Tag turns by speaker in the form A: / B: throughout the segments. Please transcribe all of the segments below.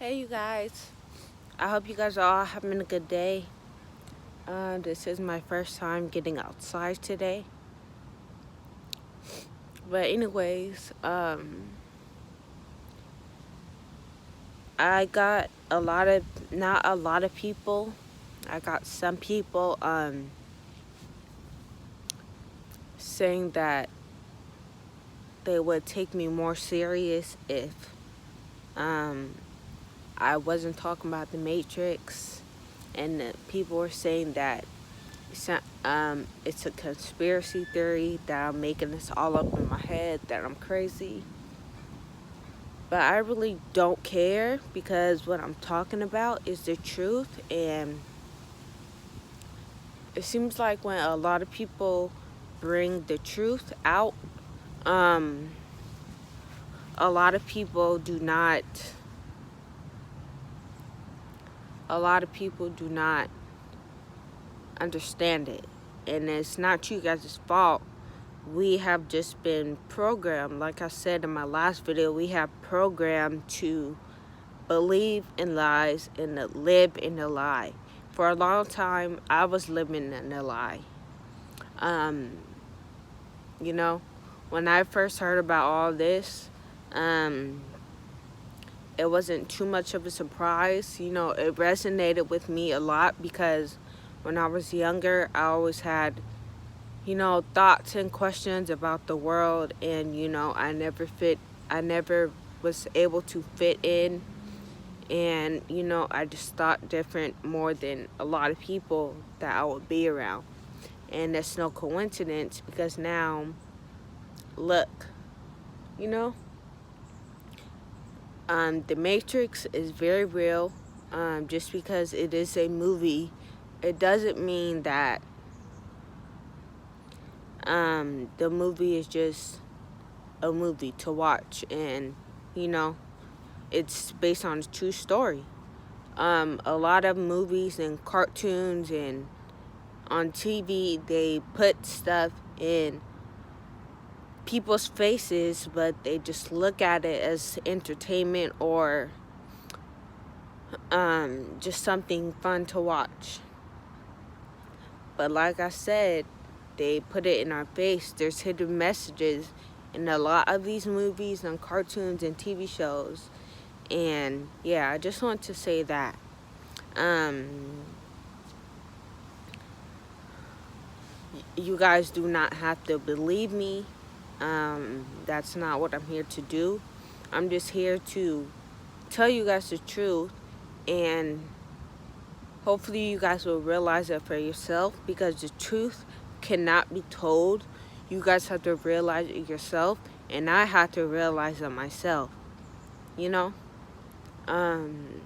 A: Hey, you guys. I hope you guys are all having a good day. This is my first time getting outside today. But anyways, I got not a lot of people. I got some people saying that they would take me more serious if um I wasn't talking about the Matrix, and people were saying that it's a conspiracy theory, that I'm making this all up in my head, that I'm crazy. But I really don't care because what I'm talking about is the truth. And it seems like when a lot of people bring the truth out, um, a lot of people do not, a lot of people do not understand it. And it's not you guys' fault. We have just been programmed. Like I said in my last video, we have programmed to believe in lies and to live in a lie. For a long time, I was living in a lie. Um, you know, when I first heard about all this, um, it wasn't too much of a surprise. It resonated with me a lot because when I was younger, I always had, thoughts and questions about the world, and, I never was able to fit in. And, I just thought different more than a lot of people that I would be around. And that's no coincidence because now, look, you know, The Matrix is very real. Just because it is a movie, it doesn't mean that the movie is just a movie to watch. And, you know, it's based on a true story. A lot of movies and cartoons and on TV, they put stuff in people's faces, but they just look at it as entertainment or just something fun to watch. But like I said, they put it in our face. There's hidden messages in a lot of these movies and cartoons and TV shows. And yeah, I just want to say that. You guys do not have to believe me. That's not what I'm here to do. I'm just here to tell you guys the truth, and hopefully you guys will realize it for yourself, because the truth cannot be told. You guys have to realize it yourself, and I had to realize it myself, you know? And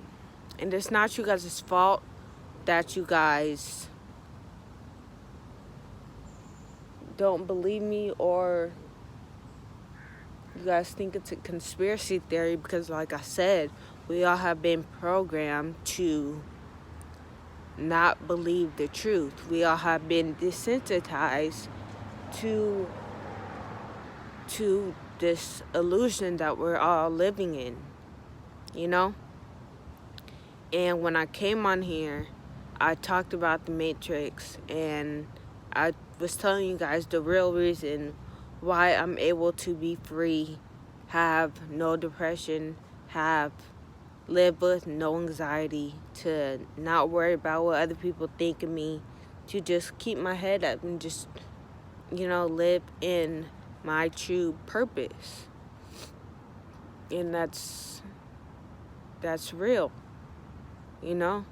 A: it's not you guys' fault that you guys don't believe me, or you guys think it's a conspiracy theory, because like I said, we all have been programmed to not believe the truth. We all have been desensitized to this illusion that we're all living in, you know? And when I came on here, I talked about the Matrix, and I was telling you guys the real reason why I'm able to be free, have no depression, have live with no anxiety, to not worry about what other people think of me, to just keep my head up and just, live in my true purpose. And that's real, you know?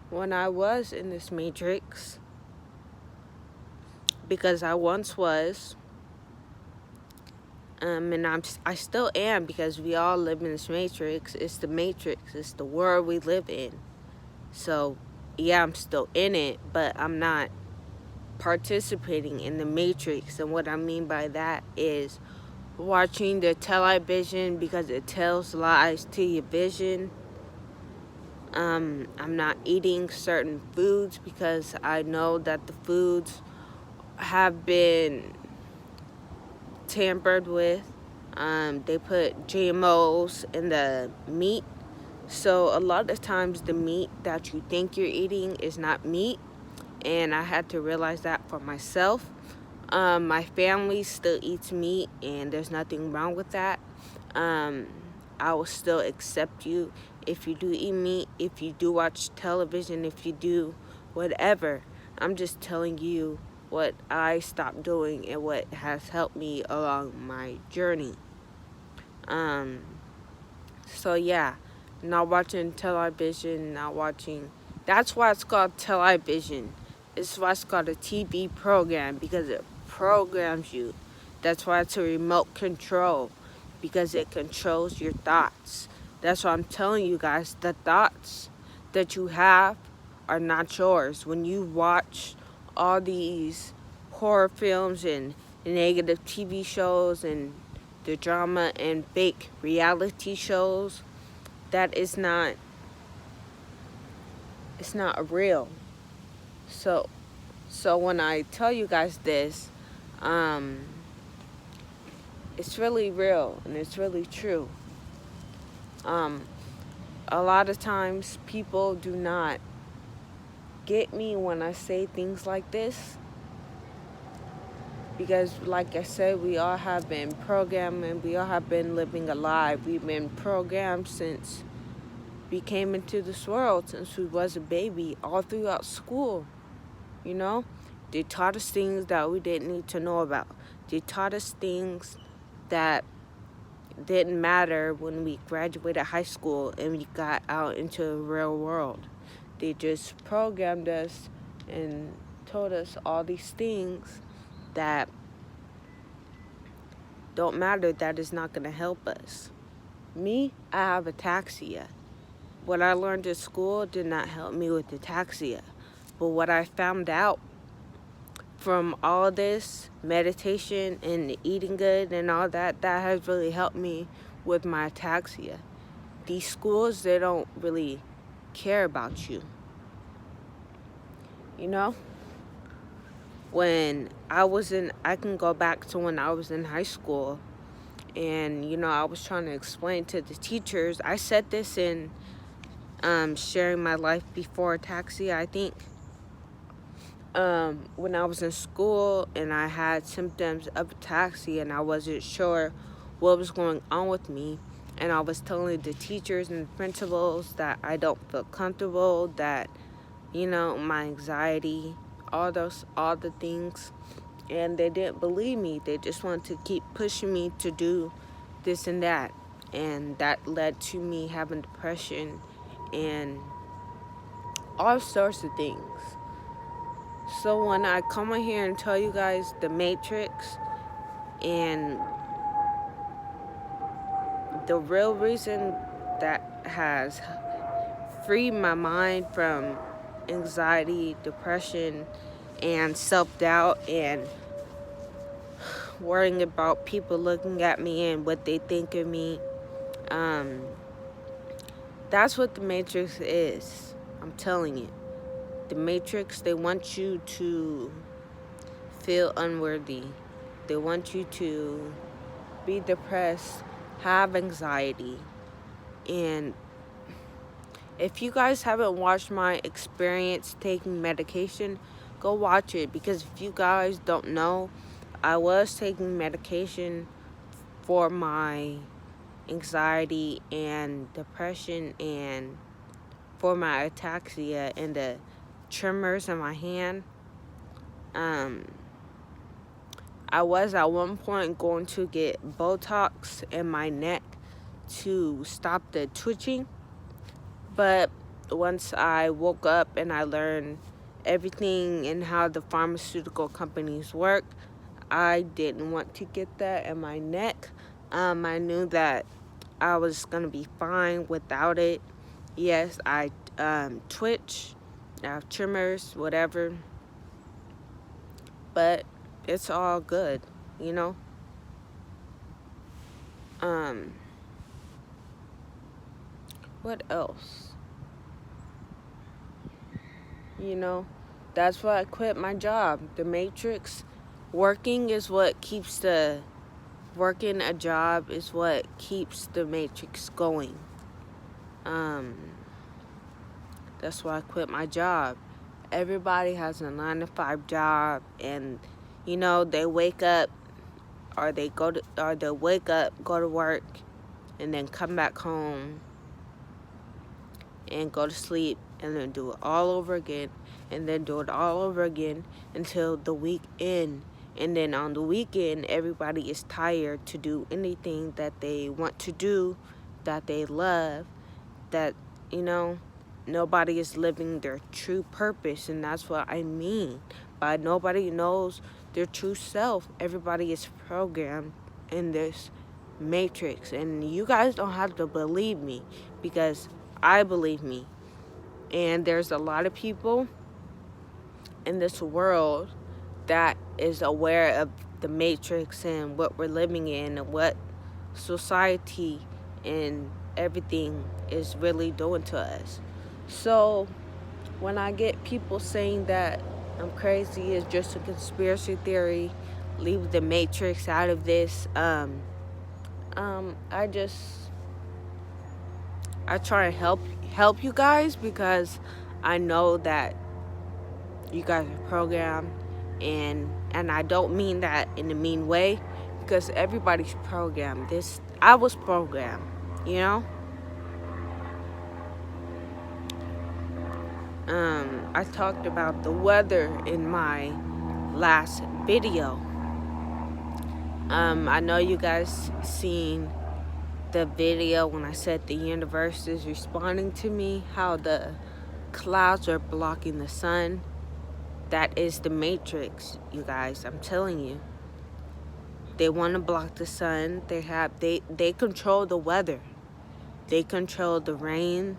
A: When I was in this matrix, because I once was, and I still am, because we all live in this matrix. It's the matrix. It's the world we live in. So, yeah, I'm still in it, but I'm not participating in the matrix. And what I mean by that is watching the television because it tells lies to your vision. I'm not eating certain foods because I know that the foods have been tampered with. They put GMOs in the meat, So a lot of times the meat that you think you're eating is not meat, and I had to realize that for myself. My family still eats meat, and there's nothing wrong with that. Um, I will still accept you if you do eat meat, if you do watch television, if you do whatever. I'm just telling you what I stopped doing and what has helped me along my journey. Um, so yeah, not watching television, not watching. That's why it's called television. It's why it's called a TV program, because it programs you. That's why it's a remote control, because it controls your thoughts. That's why I'm telling you guys, the thoughts that you have are not yours. When you watch all these horror films and negative TV shows and the drama and fake reality shows, that is not, it's not real. So when I tell you guys this, um it's really real and it's really true. um a lot of times people do not get me when I say things like this, because like I said, we all have been programmed and we all have been living a lie. We've been programmed since we came into this world, since we was a baby, all throughout school. You know, they taught us things that we didn't need to know about. They taught us things that didn't matter when we graduated high school and we got out into the real world. They just programmed us and told us all these things that don't matter, that is not going to help us. Me, I have ataxia. What I learned at school did not help me with ataxia. But what I found out from all this meditation and eating good and all that, that has really helped me with my ataxia. These schools, they don't really care about you. You know? I can go back to when I was in high school, and, I was trying to explain to the teachers. I said this in sharing my life before ataxia, I think. When I was in school and I had symptoms of ataxia and I wasn't sure what was going on with me, and I was telling the teachers and the principals that I don't feel comfortable, that, my anxiety, all the things, and they didn't believe me. They just wanted to keep pushing me to do this and that, and that led to me having depression and all sorts of things. So when I come on here and tell you guys the Matrix and the real reason that has freed my mind from anxiety, depression, and self-doubt, and worrying about people looking at me and what they think of me, that's what the Matrix is. I'm telling you. The Matrix, they want you to feel unworthy. They want you to be depressed, have anxiety. And if you guys haven't watched my experience taking medication, go watch it. Because if you guys don't know, I was taking medication for my anxiety and depression and for my ataxia and the tremors in my hand. I was at one point going to get Botox in my neck to stop the twitching, but once I woke up and I learned everything and how the pharmaceutical companies work, I didn't want to get that in my neck. I knew that I was gonna be fine without it. Yes, I twitch, I have tremors, whatever, but it's all good, you know. What else? You know, that's why I quit my job. The Matrix, working a job is what keeps the Matrix going. Um, that's why I quit my job. Everybody has a 9-to-5 job, and you know, they wake up they wake up, go to work, and then come back home and go to sleep, and then do it all over again, and then do it all over again until the weekend. And then on the weekend, everybody is tired to do anything that they want to do, that they love, that, you know, nobody is living their true purpose. And that's what I mean by nobody knows their true self. Everybody is programmed in this matrix. And you guys don't have to believe me, because I believe me. And there's a lot of people in this world that is aware of the matrix and what we're living in and what society and everything is really doing to us. So when I get people saying that I'm crazy, it's just a conspiracy theory, leave the matrix out of this, I try to help you guys, because I know that you guys are programmed, and I don't mean that in a mean way, because everybody's programmed. I was programmed, you know. I talked about the weather in my last video. I know you guys seen the video when I said the universe is responding to me, how the clouds are blocking the sun. That is the matrix, you guys. I'm telling you. They want to block the sun. They control the weather. They control the rain,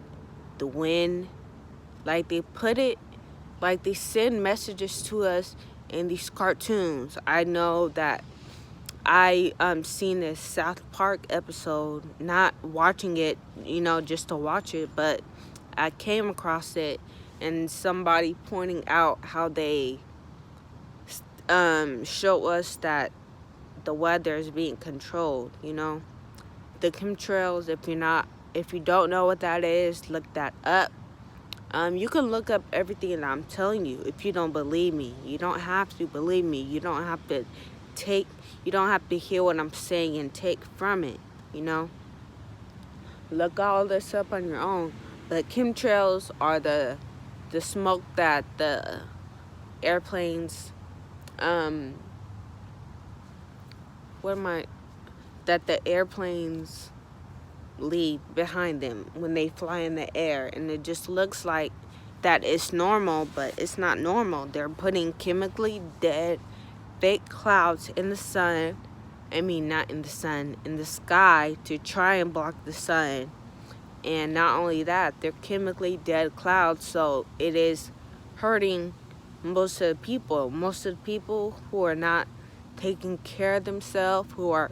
A: the wind. Like they send messages to us in these cartoons. I know that I seen this South Park episode, not watching it, you know, just to watch it, but I came across it, and somebody pointing out how they show us that the weather is being controlled, you know. The chemtrails, if you don't know what that is, look that up. You can look up everything that I'm telling you if you don't believe me. You don't have to believe me. You don't have to hear what I'm saying and take from it, you know. Look all this up on your own. But chemtrails are the smoke that the airplanes, that the airplanes leave behind them when they fly in the air, and it just looks like that it's normal, but it's not normal. They're putting chemically dead fake clouds in the sun, not in the sun, in the sky, to try and block the sun. And not only that, they're chemically dead clouds, so it is hurting most of the people who are not taking care of themselves, who are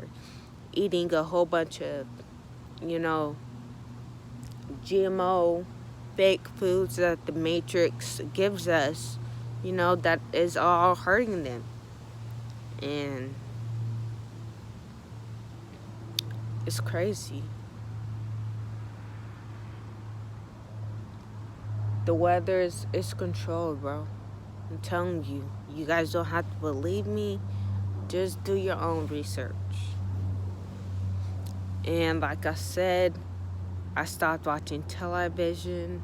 A: eating a whole bunch of, you know, GMO fake foods that the Matrix gives us, you know, that is all hurting them. And it's crazy. The weather is controlled, bro. I'm telling you. You guys don't have to believe me. Just do your own research. And like I said, I stopped watching television.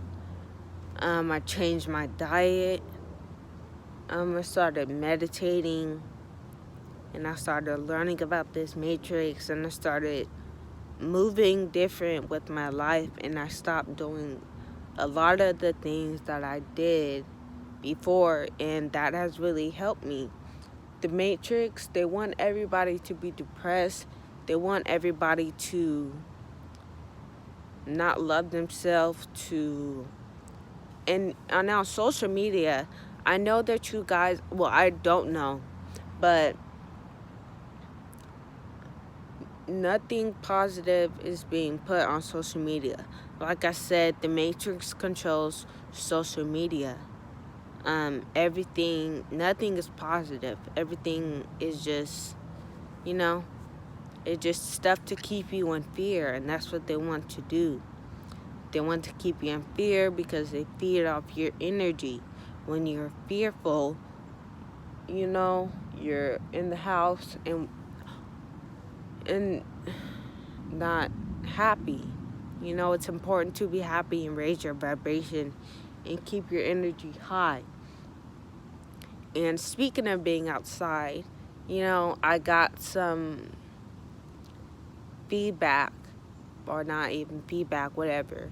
A: I changed my diet. I started meditating. And I started learning about this matrix. And I started moving different with my life. And I stopped doing a lot of the things that I did before. And that has really helped me. The Matrix, they want everybody to be depressed. They want everybody to not love themselves, and on social media, I know that you guys, well, I don't know, but nothing positive is being put on social media. Like I said, the Matrix controls social media. Nothing is positive. Everything is just, you know, it's just stuff to keep you in fear, and that's what they want to do. They want to keep you in fear because they feed off your energy. When you're fearful, you're in the house and not happy. It's important to be happy and raise your vibration and keep your energy high. And speaking of being outside, I got some feedback, or not even feedback, whatever.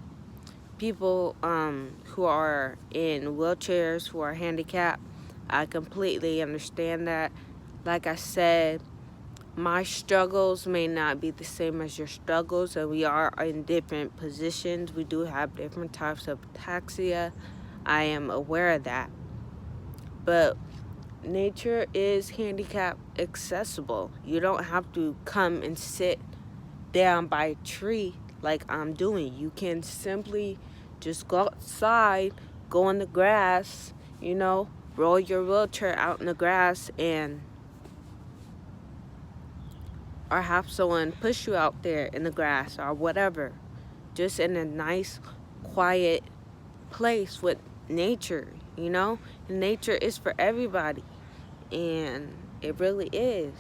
A: People who are in wheelchairs, who are handicapped, I completely understand that. Like I said, my struggles may not be the same as your struggles, and we are in different positions. We do have different types of ataxia. I am aware of that. But nature is handicap accessible. You don't have to come and sit down by a tree like I'm doing. You can simply just go outside, go in the grass, roll your wheelchair out in the grass, or have someone push you out there in the grass or whatever. Just in a nice, quiet place with nature, And nature is for everybody. And it really is.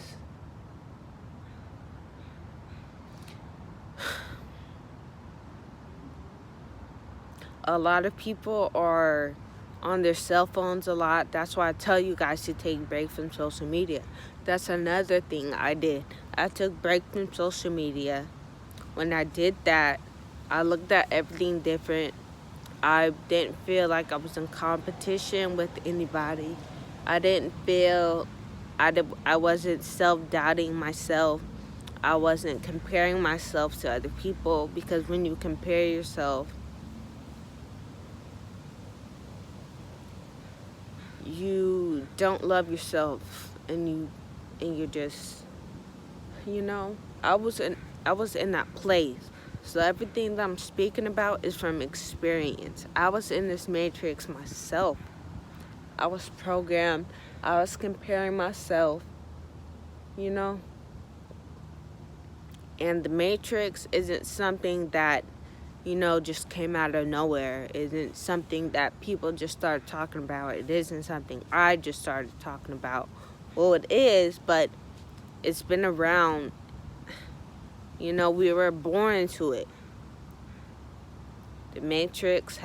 A: A lot of people are on their cell phones a lot. That's why I tell you guys to take a break from social media. That's another thing I did. I took a break from social media. When I did that, I looked at everything different. I didn't feel like I was in competition with anybody. I didn't feel, I wasn't self-doubting myself. I wasn't comparing myself to other people, because when you compare yourself, you don't love yourself, and you're just, I was in that place. So everything that I'm speaking about is from experience. I was in this matrix myself. I was programmed. I was comparing myself, And the matrix isn't something that, just came out of nowhere. It isn't something that people just started talking about. It isn't something I just started talking about. Well, it is, but it's been around. We were born into it. The matrix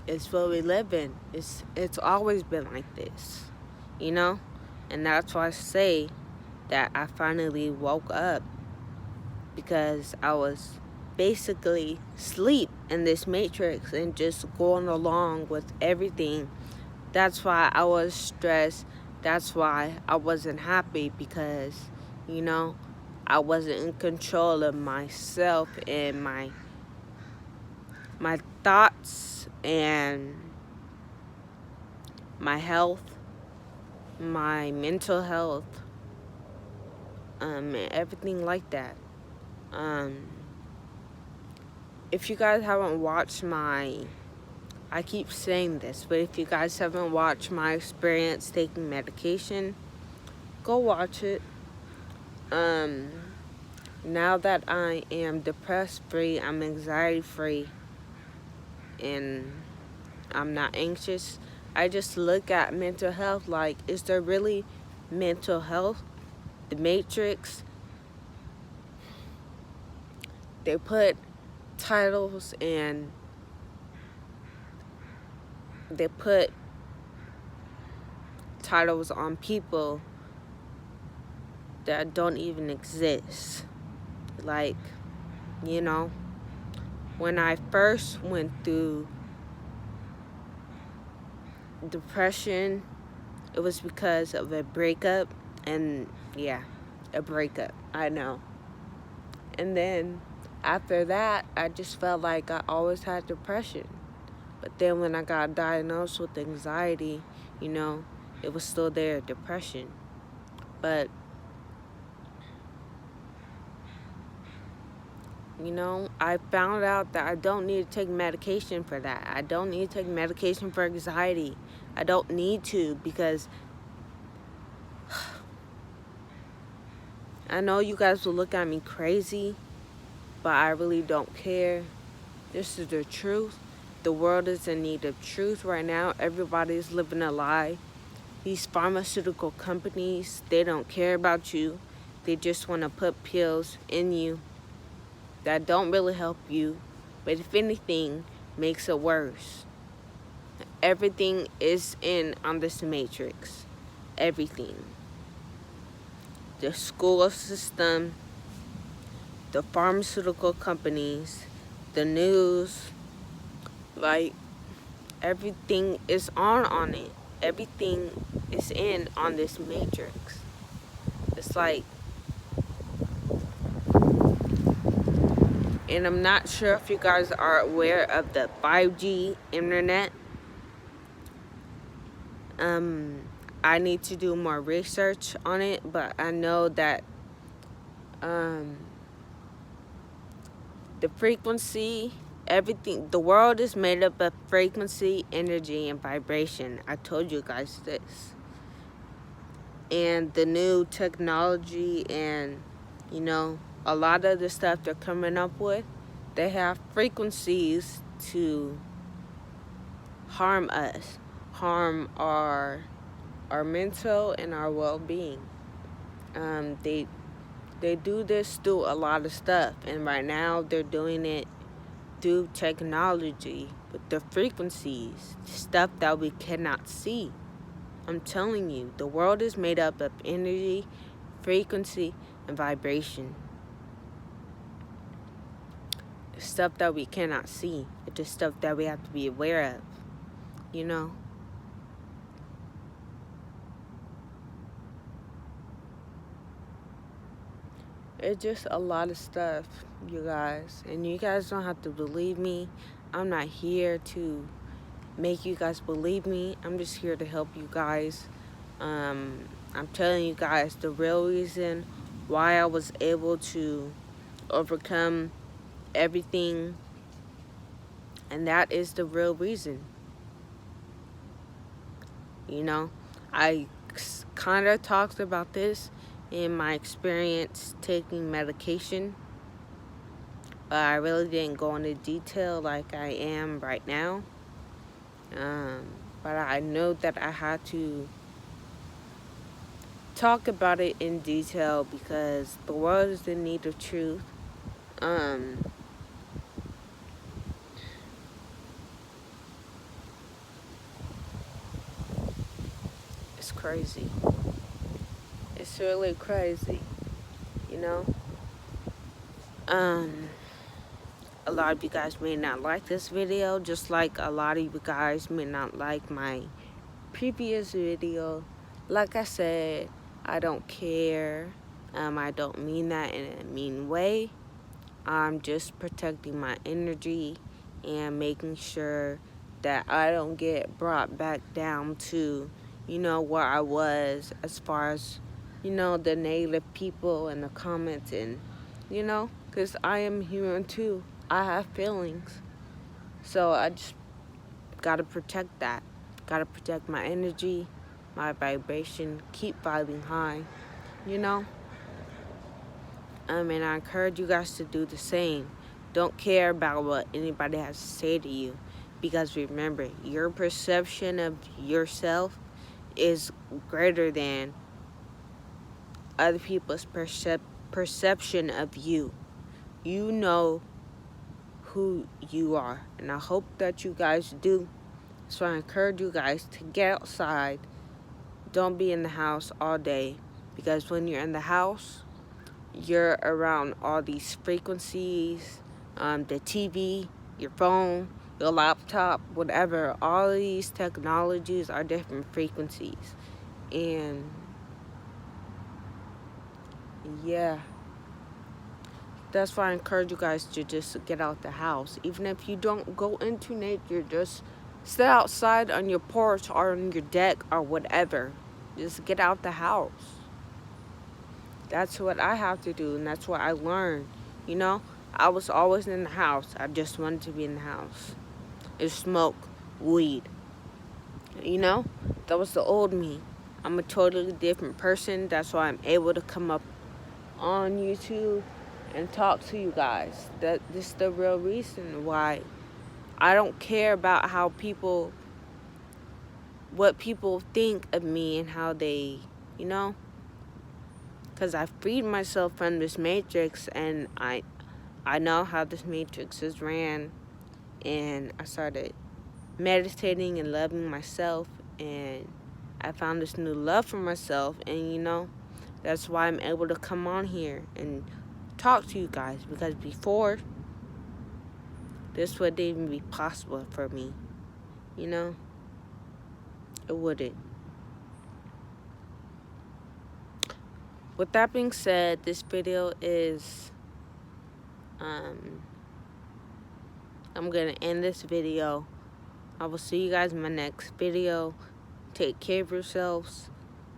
A: it's what we live in. It's always been like this, And that's why I say that I finally woke up, because I was basically asleep in this matrix and just going along with everything. That's why I was stressed. That's why I wasn't happy, because, I wasn't in control of myself and my thoughts and my health, my mental health, and everything like that. If you guys haven't watched I keep saying this, but if you guys haven't watched my experience taking medication, go watch it. Now that I am depressed free, I'm anxiety free, and I'm not anxious, I just look at mental health like, is there really mental health? The Matrix, they put titles and they put titles on people that don't even exist. Like, when I first went through depression, it was because of a breakup. And yeah, a breakup, I know. And then after that, I just felt like I always had depression. But then when I got diagnosed with anxiety, it was still there, depression. But, I found out that I don't need to take medication for that. I don't need to take medication for anxiety. I don't need to, because I know you guys will look at me crazy, but I really don't care. This is the truth. The world is in need of truth right now. Everybody's living a lie. These pharmaceutical companies, they don't care about you. They just want to put pills in you that don't really help you, but if anything, makes it worse. Everything is in on this matrix. Everything. The school system, the pharmaceutical companies, the news, like everything is on it. Everything is in on this matrix. It's like, and I'm not sure if you guys are aware of the 5G internet. I need to do more research on it, but I know that the frequency, everything, the world is made up of frequency, energy, and vibration. I told you guys this. And the new technology and, you know, a lot of the stuff they're coming up with, they have frequencies to harm us, harm our mental and our well-being. They do this through a lot of stuff, and right now they're doing it through technology with the frequencies, stuff that we cannot see. I'm telling you, the world is made up of energy, frequency, and vibration. It's stuff that we cannot see. It's just stuff that we have to be aware of, you know? It's just a lot of stuff, you guys. And you guys don't have to believe me. I'm not here to make you guys believe me. I'm just here to help you guys. I'm telling you guys the real reason why I was able to overcome everything. And that is the real reason. You know, I kind of talked about this in my experience taking medication. I really didn't go into detail like I am right now. But I know that I had to talk about it in detail because the world is in need of truth. It's crazy. It's really crazy, you know? A lot of you guys may not like this video, just like a lot of you guys may not like my previous video. Like I said, I don't care. I don't mean that in a mean way. I'm just protecting my energy and making sure that I don't get brought back down to, you know, where I was as far as, you know, the negative people and the comments and, you know, because I am human too. I have feelings. So I just gotta protect that. Gotta protect my energy, my vibration, keep vibing high, you know? And I encourage you guys to do the same. Don't care about what anybody has to say to you. Because remember, your perception of yourself is greater than other people's perception of you. You know who you are. And I hope that you guys do. So I encourage you guys to get outside. Don't be in the house all day. Because when you're in the house, you're around all these frequencies, the TV, your phone, your laptop, whatever. All of these technologies are different frequencies. And yeah, that's why I encourage you guys to just get out the house. Even if you don't go into nature, just sit outside on your porch or on your deck or whatever. Just get out the house. That's what I have to do, and that's what I learned. You know, I was always in the house. I just wanted to be in the house and smoke weed. You know, that was the old me. I'm a totally different person. That's why I'm able to come up on YouTube and talk to you guys. This is the real reason why. I don't care about what people think of me and how they, because I freed myself from this matrix, and I know how this matrix is ran, and I started meditating and loving myself, and I found this new love for myself, and that's why I'm able to come on here and talk to you guys, because before this wouldn't even be possible for me. It wouldn't. With that being said, this video is I'm gonna end this video. I will see you guys in my next video. Take care of yourselves.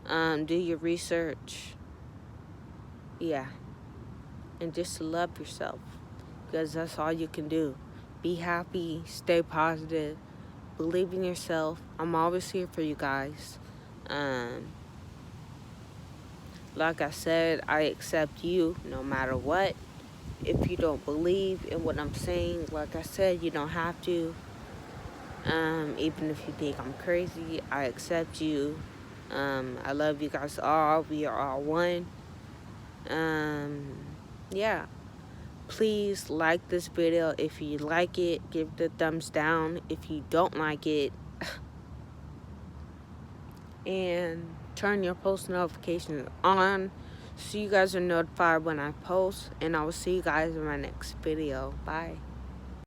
A: Do your research. Yeah. And just love yourself, because that's all you can do. Be happy, stay positive, believe in yourself. I'm always here for you guys. Like I said, I accept you no matter what. If you don't believe in what I'm saying, like I said, you don't have to. Even if you think I'm crazy, I accept you. I love you guys all. We are all one. Yeah. Please like this video. If you like it, give it a thumbs down. If you don't like it, and turn your post notifications on so you guys are notified when I post. And I will see you guys in my next video. Bye.